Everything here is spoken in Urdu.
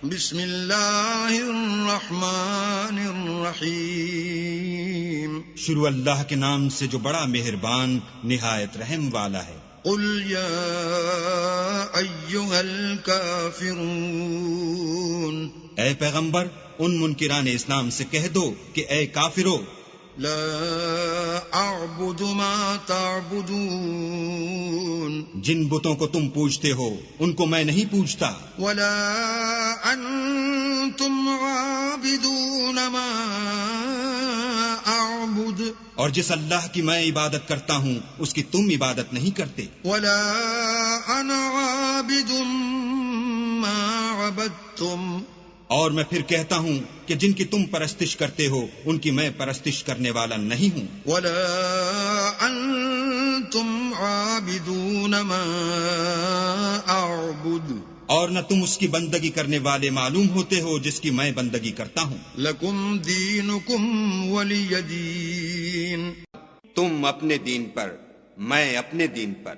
بسم اللہ الرحمن الرحیم شروع اللہ کے نام سے جو بڑا مہربان نہایت رحم والا ہے۔ قل یا ایھا الکافرون، اے پیغمبر ان منکران اسلام سے کہہ دو کہ اے کافرو، لا اعبد ما تعبدون، جن بتوں کو تم پوجتے ہو ان کو میں نہیں پوجتا، ولا انتم عابدون ما اعبد، اور جس اللہ کی میں عبادت کرتا ہوں اس کی تم عبادت نہیں کرتے، ولا انا عابد ما عبدتم، اور میں پھر کہتا ہوں کہ جن کی تم پرستش کرتے ہو ان کی میں پرستش کرنے والا نہیں ہوں، ولا انتم عابدون ما اعبد، اور نہ تم اس کی بندگی کرنے والے معلوم ہوتے ہو جس کی میں بندگی کرتا ہوں۔ لکم دینکم ولی دین، تم اپنے دین پر، میں اپنے دین پر۔